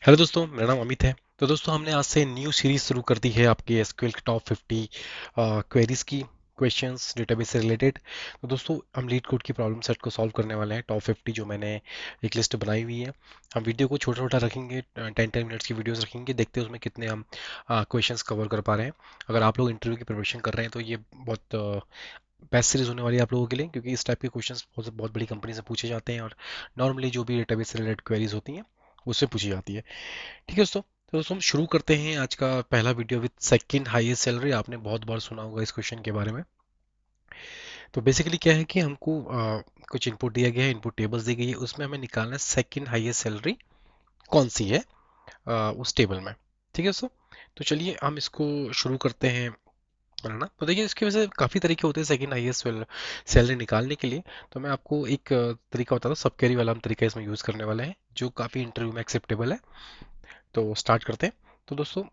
Hello दोस्तों, मेरा नाम अमित है। तो दोस्तों, हमने आज से न्यू सीरीज शुरू कर दी है आपके एसक्यूएल के टॉप 50 क्वेरीज की, क्वेश्चंस डेटाबेस से रिलेटेड। तो दोस्तों, हम लीड कोड की प्रॉब्लम सेट को सॉल्व करने वाले हैं। टॉप 50 जो मैंने एक लिस्ट बनाई हुई है। हम वीडियो को छोटा छोटा रखेंगे, 10-10 मिनट्स की वीडियोस रखेंगे, देखते हैं उसमें कितने हम क्वेश्चंस कवर कर पा रहे हैं। अगर आप लोग इंटरव्यू की प्रिपरेशन कर रहे हैं तो ये बहुत बेस्ट सीरीज होने वाली है आप लोगों के लिए, क्योंकि इस टाइप के क्वेश्चंस बहुत बहुत बड़ी कंपनी से पूछे जाते हैं और नॉर्मली जो भी डेटाबेस से रिलेटेड क्वेरीज होती हैं उससे पूछी जाती है। ठीक है दोस्तों, तो दोस्तों हम शुरू करते हैं आज का पहला video with second highest salary. आपने बहुत बार सुना होगा इस क्वेश्चन के बारे में। तो बेसिकली क्या है कि हमको कुछ इनपुट दिया गया है, इनपुट टेबल्स दी गई है, उसमें हमें निकालना है सेकंड हाईएस्ट सैलरी कौन सी है उस टेबल में। ठीक है दोस्तों, तो चलिए हम इसको शुरू करते हैं। है ना? तो देखिए, इसके वजह से काफ़ी तरीके होते हैं सेकंड हाईएस्ट सैलरी निकालने के लिए। तो मैं आपको एक तरीका बताता हूँ, सब कैरी वाला हम तरीका इसमें यूज़ करने वाले हैं, जो काफ़ी इंटरव्यू में एक्सेप्टेबल है। तो स्टार्ट करते हैं। तो दोस्तों,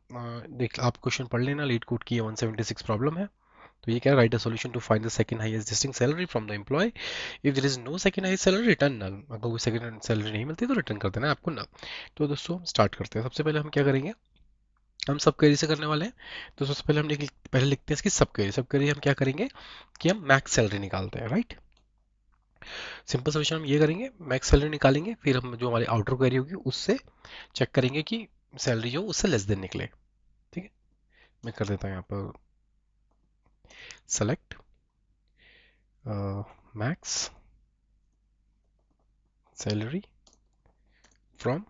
देख आप क्वेश्चन पढ़ लेना। लीड कोड की 176 प्रॉब्लम है। तो ये क्या है, write a solution to find the second highest distinct salary from the employee. If there is no second highest salary, return null. अगर कोई सेकंड सैलरी नहीं मिलती तो रिटर्न कर देना है आपको नल। तो दोस्तों स्टार्ट करते हैं। सबसे पहले हम क्या करेंगे, हम सब क्वेरी से करने वाले हैं। तो सबसे पहले पहले लिखते हैं इसकी सब क्वेरी। सब क्वेरी हम क्या करेंगे कि हम मैक्स सैलरी निकालते हैं, राइट। सिंपल सोल्यूशन हम ये करेंगे, मैक्स सैलरी निकालेंगे, फिर हम जो हमारी आउटर क्वेरी होगी उससे चेक करेंगे कि सैलरी जो उससे लेस देन निकले। ठीक है, मैं कर देता हूँ यहाँ पर select max salary from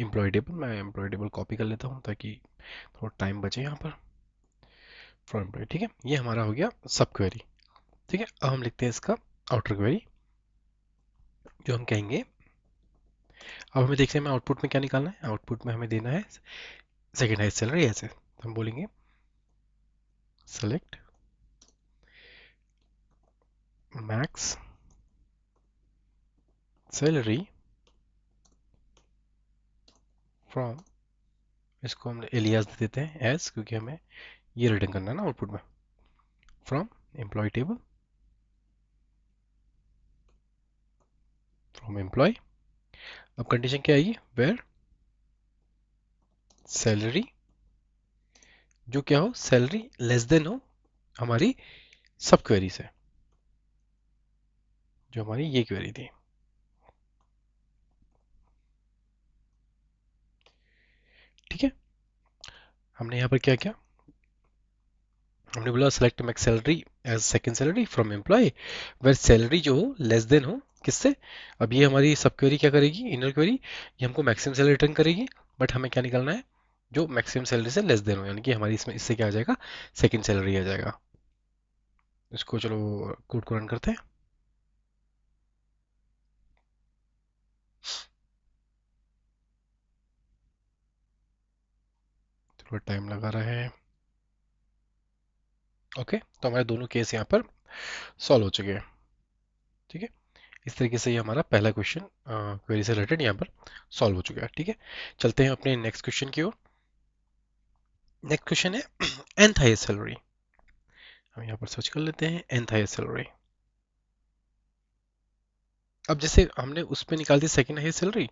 employ table. मैं एम्प्लॉय टेबल कॉपी कर लेता हूँ ताकि थोड़ा टाइम बचे यहाँ पर। फ्रॉम एम्प्लॉय, ठीक है, ये हमारा हो गया सब क्वेरी। ठीक है, अब हम लिखते हैं इसका आउटर क्वेरी, जो हम कहेंगे। अब हमें देखते हैं हमें आउटपुट में क्या निकालना है। आउटपुट में हमें देना है सेकेंड हाइस्ट सैलरी ऐसे, तो हम बोलेंगे सेलेक्ट मैक्स सैलरी फ्रॉम, इसको हम एलियास दे देते हैं एज, क्योंकि हमें ये रिटर्न करना है ना आउटपुट में, from employ table, from employ. अब कंडीशन क्या आएगी, वेयर सैलरी, जो क्या हो, सैलरी लेस देन हो हमारी सब क्वेरी से, जो हमारी ये क्वेरी थी। ठीक है, हमने यहाँ पर क्या किया, हमने बोला select max salary as second salary from employee, where salary जो हो लेस देन हो किससे। अब ये हमारी सब क्वेरी क्या करेगी, इनर क्वेरी, ये हमको मैक्सिमम सैलरी रिटर्न करेगी। बट हमें क्या निकालना है, जो मैक्सिमम सैलरी से लेस देन हो, यानी कि हमारी इसमें इससे क्या आ जाएगा, सेकंड सैलरी आ जाएगा। इसको चलो कोड को रन करते हैं। थोड़ा टाइम लगा रहा है। ओके, तो हमारे दोनों केस यहाँ पर सॉल्व हो चुके हैं। ठीक है, इस तरीके से ये हमारा पहला क्वेश्चन क्वेरी से रिलेटेड यहाँ पर सॉल्व हो चुका है। ठीक है, चलते हैं अपने नेक्स्ट क्वेश्चन की ओर। नेक्स्ट क्वेश्चन है nth हाईएस्ट सैलरी। हम यहाँ पर सर्च कर लेते हैं nth हाईएस्ट सैलरी। अब जैसे हमने उस पे निकाल दी सेकंड हाईएस्ट सैलरी,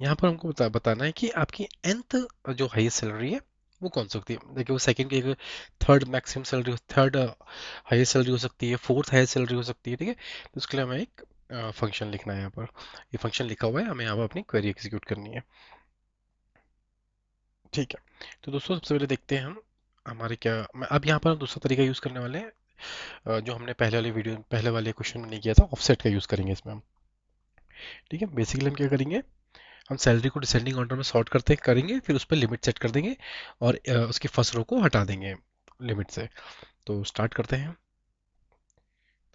यहाँ पर हमको बताना है कि आपकी nth जो हाईएस्ट सैलरी है वो कौन सी होती है। देखिए, वो सेकंड की third maximum salary, third highest salary हो सकती है, फोर्थ हाईएस्ट सैलरी हो सकती है। ठीक है, तो उसके लिए हमें एक फंक्शन लिखना है। यहाँ पर ये फंक्शन लिखा हुआ है, हमें यहाँ पर अपनी क्वेरी एग्जीक्यूट करनी है। ठीक है, तो दोस्तों सबसे पहले देखते हैं हम हमारे क्या, मैं अब यहाँ पर हम दूसरा तरीका यूज़ करने वाले हैं, जो हमने पहले वाले वीडियो पहले वाले क्वेश्चन में नहीं किया था, ऑफसेट का यूज़ करेंगे इसमें हम। ठीक है, बेसिकली हम क्या करेंगे, हम सैलरी को डिसेंडिंग ऑर्डर में सॉर्ट करते करेंगे, फिर उस पर लिमिट सेट कर देंगे और उसकी फर्स्ट रो को हटा देंगे लिमिट से। तो स्टार्ट करते हैं।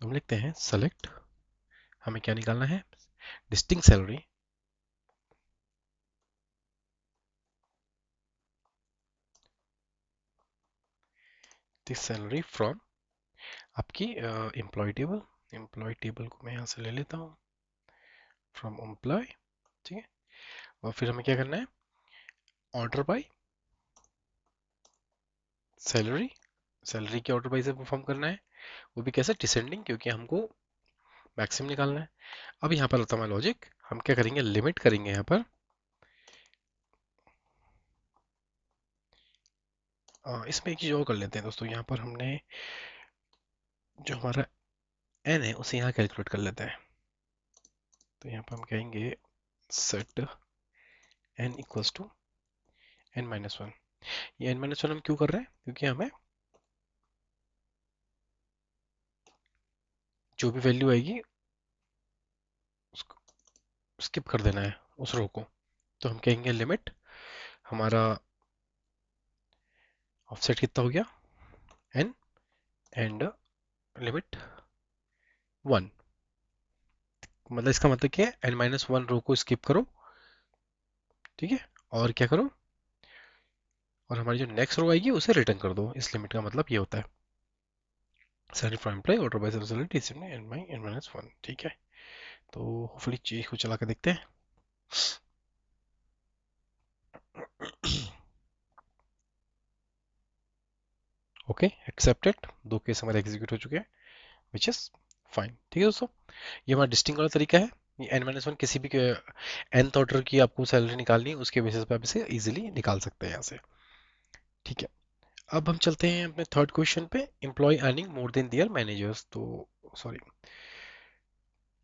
तो हम लिखते हैं सेलेक्ट, हमें क्या निकालना है, distinct salary, this salary from आपकी एम्प्लॉय टेबल। एम्प्लॉय टेबल को मैं यहाँ से ले लेता हूँ, फ्रॉम एम्प्लॉय। ठीक है, और फिर हमें क्या करना है, ऑर्डर बाय सैलरी, सैलरी के ऑर्डर बाय से परफॉर्म करना है, वो भी कैसे, डिसेंडिंग, क्योंकि हमको मैक्सिमम निकालना है। अब यहाँ पर आता है लॉजिक, हम क्या करेंगे, लिमिट करेंगे यहाँ पर इसमें एक चीज़ और कर लेते हैं दोस्तों, यहाँ पर हमने जो हमारा एन है उसे यहाँ कैलकुलेट कर लेते हैं। तो यहाँ पर हम कहेंगे set N equals to n-1। ये n-1 हम क्यों कर रहे हैं? क्योंकि हमें जो भी वैल्यू आएगी उसको स्किप कर देना है, उस रो को। तो हम कहेंगे लिमिट हमारा ऑफसेट कितना हो गया n एंड लिमिट 1। मतलब इसका मतलब क्या है, n-1 रो को स्किप करो, ठीक है, और क्या करो, और हमारी जो नेक्स्ट रो आएगी उसे रिटर्न कर दो। इस लिमिट का मतलब ये होता है salary from employ order by salary n-1, ठीक है। तो होपफुली चीज को चला के देखते हैं। Okay, accepted. दो केस हमारे एग्जीक्यूट हो चुके हैं, विच इज फाइन। ठीक है दोस्तों, ये हमारा डिस्टिंग वाला तरीका है। ये n-1 किसी भी nth ऑर्डर की आपको सैलरी निकालनी है, उसके बेसिस पे आप इसे इजीली निकाल सकते हैं यहाँ से। ठीक है, अब हम चलते हैं अपने थर्ड क्वेश्चन पे, employee earning more than their managers. तो sorry,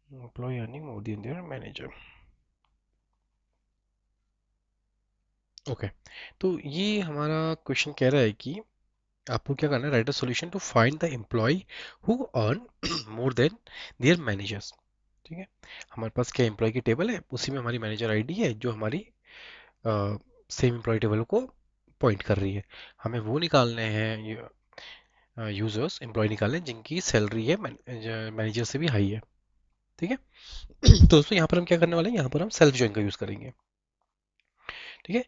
employee earning more than their manager. Okay, तो ये हमारा क्वेश्चन कह रहा है कि आपको क्या करना है, write a solution to find the employee who earn more than their managers. ठीक है, हमारे पास क्या एम्प्लॉय की टेबल है, उसी में हमारी मैनेजर आईडी है जो हमारी सेम एम्प्लॉय टेबल को पॉइंट कर रही है। हमें वो निकालने हैं यूजर्स, एम्प्लॉय निकालने हैं जिनकी सैलरी है मैनेजर से भी हाई है। ठीक है, तो दोस्तों यहाँ पर हम क्या करने वाले हैं, यहाँ पर हम सेल्फ जॉइन का यूज करेंगे। ठीक है,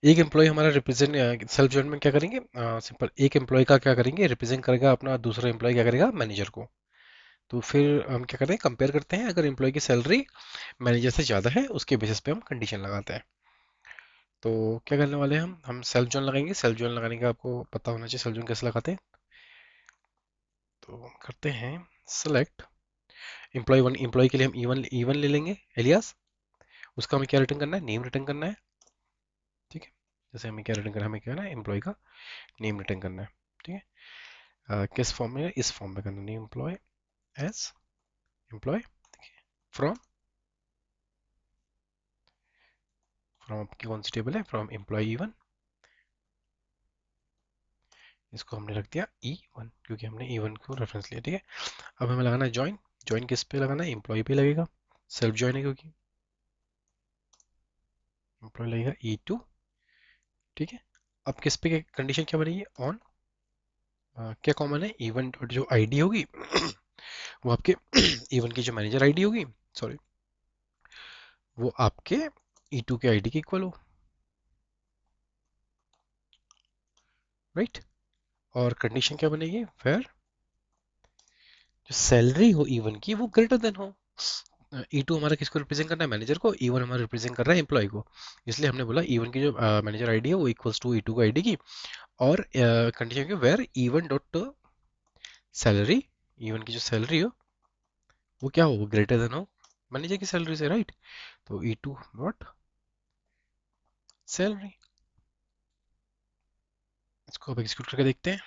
एक एम्प्लॉय हमारा रिप्रेजेंट, सेल्फ जॉइन में क्या करेंगे, सिंपल एक एम्प्लॉय का क्या करेंगे, रिप्रेजेंट करेगा अपना, दूसरा एम्प्लॉय क्या करेगा, मैनेजर को। तो फिर हम क्या करते हैं, कंपेयर करते हैं, अगर एम्प्लॉय की सैलरी मैनेजर से ज़्यादा है उसके बेसिस पे हम कंडीशन लगाते हैं। तो क्या करने वाले हैं हम सेल्फ जॉइन लगाएंगे। सेल्फ जॉइन लगाने का आपको पता होना चाहिए सेल्फ जॉइन कैसे लगाते हैं। तो हम करते हैं सेलेक्ट एम्प्लॉय वन, एम्प्लॉय के लिए हम ई वन ले लेंगे एलियास। उसका हमें क्या रिटर्न करना है, नेम रिटर्न करना है। ठीक है, जैसे हमें क्या रिटर्न करना है, हमें क्या करना है, एम्प्लॉय का नेम रिटर्न करना है। ठीक है, किस फॉर्म में, इस फॉर्म में करना है, employee as employee from, from आपकी कौन सी टेबल है, फ्रॉम एम्प्लॉय ई वन। इसको हमने रख दिया E1 क्योंकि हमने E1 को रेफरेंस लिया। ठीक है, अब हमें लगाना है ज्वाइन। ज्वाइन किस पे लगाना है, एम्प्लॉय पे लगेगा, सेल्फ ज्वाइन है क्योंकि एम्प्लॉय लगेगा E2। ठीक है, अब किस पे कंडीशन क्या बनेगी, ऑन क्या कॉमन है, E1 डॉट जो आईडी होगी वो आपके E1 की जो मैनेजर आईडी होगी, सॉरी, वो आपके E2 के आईडी के इक्वल हो, राइट। और कंडीशन क्या बनेगी, वेयर जो सैलरी हो E1 की वो ग्रेटर देन हो। E2 हमारा किसको रिप्रेजेंट करना है, मैनेजर को। E1 हमारा रिप्रेजेंट कर रहा है एम्प्लॉय को, इसलिए हमने बोला E1 की जो मैनेजर आईडी है वो इक्वल्स टू E2 की आईडी की। और कंडीशन की where E1 dot salary, E1 की जो सैलरी हो वो क्या हो, वो ग्रेटर देन हो मैनेजर की सैलरी से, राइट। तो E2 डॉट सैलरी। इसको अब एग्जीक्यूट करके देखते हैं।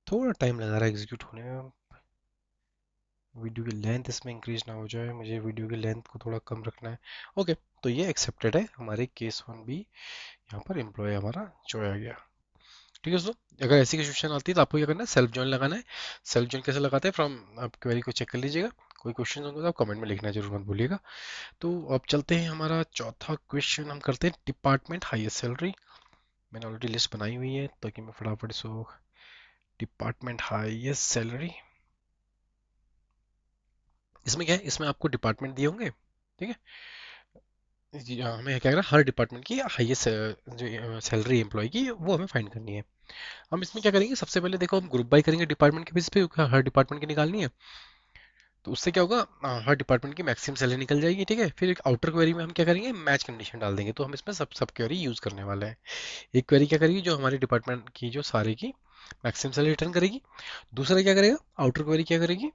थोड़ा टाइम लगा रहा है एग्जीक्यूट होने में, वीडियो की लेंथ इसमें इंक्रीज ना हो जाए, मुझे वीडियो की लेंथ को थोड़ा कम रखना है। ओके, तो ये एक्सेप्टेड है, हमारे केस वन भी यहाँ पर एम्प्लॉय हमारा जो आ गया। ठीक है दोस्तों, अगर ऐसी सिचुएशन आती है तो आपको क्या करना है, सेल्फ जॉइन लगाना है। सेल्फ जॉइन कैसे लगाते हैं, फ्रॉम, आप क्वेरी को चेक कर लीजिएगा, कोई क्वेश्चन होंगे तो आप कमेंट में लिखना जरूर मत भूलिएगा। तो अब चलते हैं, हमारा चौथा क्वेश्चन हम करते हैं डिपार्टमेंट हाईएस्ट सैलरी। मैंने ऑलरेडी लिस्ट बनाई हुई है ताकि मैं फटाफट इसको, डिपार्टमेंट हाईएस्ट सैलरी, इसमें क्या है, इसमें आपको डिपार्टमेंट दिए होंगे। ठीक है जी, हमें क्या करना है, हर डिपार्टमेंट की हाईएस्ट जो सैलरी एम्प्लॉय की वो हमें फाइंड करनी है। हम इसमें क्या करेंगे, सबसे पहले देखो हम ग्रुप बाय करेंगे डिपार्टमेंट के बेसिस पे, क्योंकि हर डिपार्टमेंट की निकालनी है। तो उससे क्या होगा, हर डिपार्टमेंट की मैक्सिमम सैलरी निकल जाएगी। ठीक है, फिर एक आउटर क्वेरी में हम क्या करेंगे, मैच कंडीशन डाल देंगे। तो हम इसमें सब सब क्वेरी यूज करने वाले हैं। एक क्वेरी क्या करेगी, जो हमारे डिपार्टमेंट की जो सारे की मैक्सिमम सैलरी रिटर्न करेगी। दूसरा क्या करेगा, आउटर क्वेरी क्या करेगी,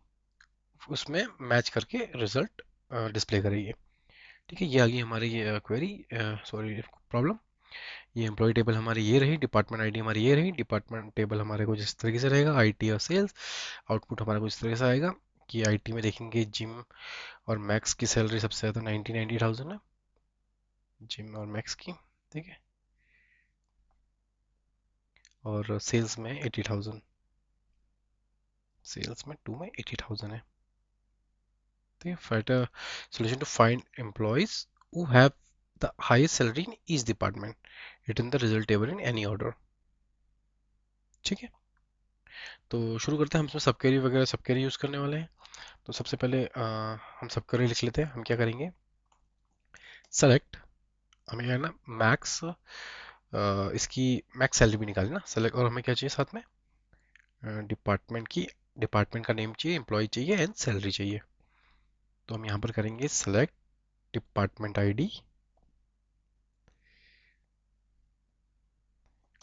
उसमें मैच करके रिजल्ट डिस्प्ले करेगी। ठीक है, ये आ गई हमारी क्वेरी, सॉरी प्रॉब्लम। ये एम्प्लॉय टेबल हमारी ये रही, डिपार्टमेंट आईडी हमारी ये रही, डिपार्टमेंट टेबल हमारे कुछ इस तरीके से रहेगा, आईटी और सेल्स। आउटपुट हमारा कुछ इस तरीके से आएगा कि आईटी में देखेंगे जिम और मैक्स की सैलरी सबसे ज़्यादा 90,000 है, जिम और मैक्स की। ठीक है, और सेल्स में 80,000, सेल्स में 2 में 80,000 है। ठीक है, find a solution to find employees who have the highest salary in each department, return the result table in any order. ठीक है, तो शुरू करते हैं। हम इसमें सब कैरी वगैरह सब कैरी यूज़ करने वाले हैं। तो सबसे पहले हम सब कैरी लिख लेते हैं। हम क्या करेंगे, सेलेक्ट, हमें है ना मैक्स, इसकी मैक्स सैलरी भी निकालना सेलेक्ट, और हमें क्या चाहिए साथ में, डिपार्टमेंट की, डिपार्टमेंट का नेम चाहिए, एम्प्लॉय चाहिए एंड सैलरी चाहिए। तो हम यहाँ पर करेंगे select department ID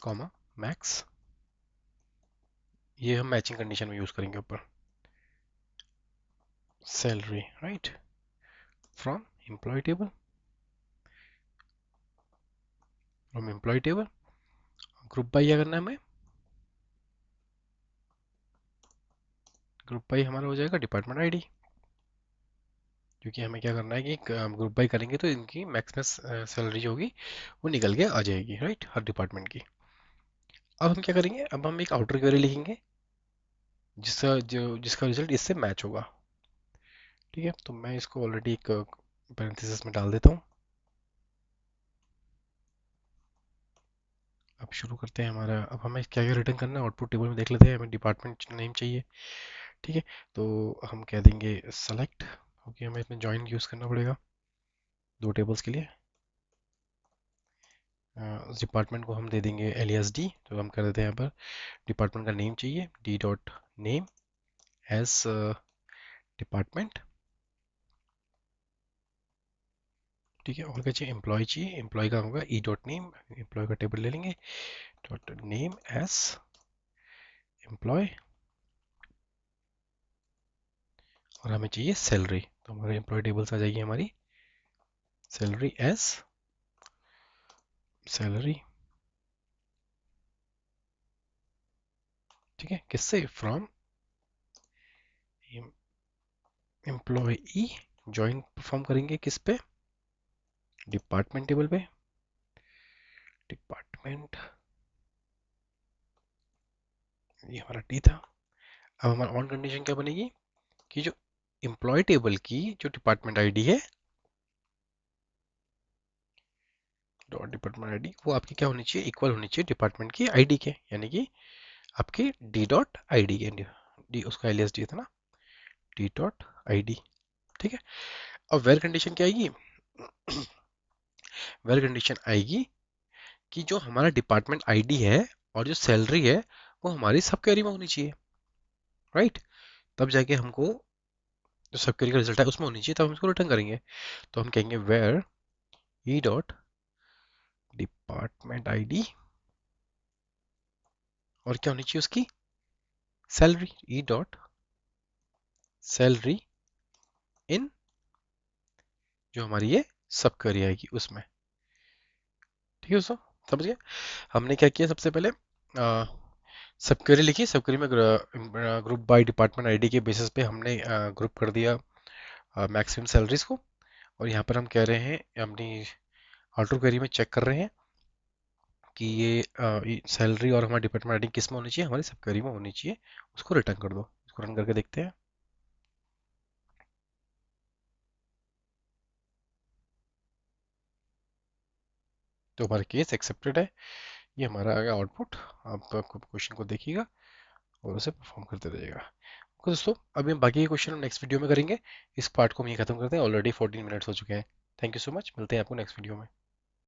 comma max, ये हम मैचिंग कंडीशन में यूज़ करेंगे ऊपर, salary right from employ table, from employ table. Group by क्या करना है हमें, ग्रुप बाई हमारा हो जाएगा डिपार्टमेंट आईडी, क्योंकि हमें क्या करना है कि ग्रुप बाई करेंगे तो इनकी मैक्सिमम सैलरी जो होगी वो निकल के आ जाएगी राइट, हर डिपार्टमेंट की। अब हम क्या करेंगे, अब हम एक आउटर क्वेरी लिखेंगे जिसका रिजल्ट इससे मैच होगा। ठीक है, तो मैं इसको ऑलरेडी एक पैरेंथेसिस में डाल देता हूँ। अब शुरू करते हैं हमारा, अब हमें क्या क्या रिटर्न करना है आउटपुट टेबल में देख लेते हैं। हमें डिपार्टमेंट नेम चाहिए। ठीक है, तो हम कह देंगे सेलेक्ट, क्योंकि हमें इसमें ज्वाइन यूज़ करना पड़ेगा दो टेबल्स के लिए। उस डिपार्टमेंट को हम दे देंगे एलियास डी, तो हम कर देते हैं यहाँ पर डिपार्टमेंट का नेम चाहिए, D dot name as department. ठीक है, और क्या चाहिए, एम्प्लॉय चाहिए, एम्प्लॉय का होगा ई डॉट नेम, एम्प्लॉय का टेबल ले लेंगे, डॉट नेम एज एम्प्लॉय, और हमें चाहिए सैलरी, तो हमारे एम्प्लॉय टेबल्स आ जाएगी हमारी सैलरी एज सैलरी। ठीक है, किससे, फ्रॉम एम्प्लॉय, ज्वाइन परफॉर्म करेंगे किस पे, डिपार्टमेंट टेबल पे, डिपार्टमेंट, ये हमारा डी था। अब हमारा ऑन कंडीशन क्या बनेगी कि जो एम्प्लॉय टेबल की जो डिपार्टमेंट आईडी है, डॉट डिपार्टमेंट आईडी, वो आपकी क्या होनी चाहिए, इक्वल होनी चाहिए डिपार्टमेंट की आईडी के, यानी कि आपकी डी डॉट आई डी के, डी उसका एलियास डी था ना, डी डॉट आई डी। ठीक है, अब वेर कंडीशन क्या आएगी, वेर कंडीशन आएगी कि जो हमारा डिपार्टमेंट आईडी है और जो सैलरी है वो हमारी सब क्वेरी में होनी चाहिए राइट, तब जाके हमको जो सब क्वेरी का रिजल्ट है उसमें होनी चाहिए, तब हम इसको रिटर्न करेंगे। तो हम कहेंगे where E dot department ID, और क्या होनी चाहिए उसकी, salary, E dot salary in, जो हमारी ये सब क्वेरी आएगी उसमें। ठीक है दोस्तों, समझ गए। हमने क्या किया, सबसे पहले सब क्वेरी लिखी, सब क्वेरी में ग्रुप बाय डिपार्टमेंट आईडी के बेसिस पे हमने ग्रुप कर दिया मैक्सिमम सैलरीज को। और यहाँ पर हम कह रहे हैं अपनी ऑल्टर क्वेरी में चेक कर रहे हैं कि ये सैलरी और हमारा डिपार्टमेंट आईडी किस में होनी चाहिए, हमारी सब क्वेरी में होनी चाहिए, उसको रिटर्न कर दो। इसको रन करके देखते हैं। तो हमारा केस एक्सेप्टेड है, ये हमारा आ गया आउटपुट। आप क्वेश्चन को देखिएगा और उसे परफॉर्म करते रहिएगा। ओके दोस्तों, अभी हम बाकी के क्वेश्चन नेक्स्ट वीडियो में करेंगे। इस पार्ट को हम ये खत्म करते हैं, ऑलरेडी 14 मिनट्स हो चुके हैं। थैंक यू सो मच, मिलते हैं आपको नेक्स्ट वीडियो में।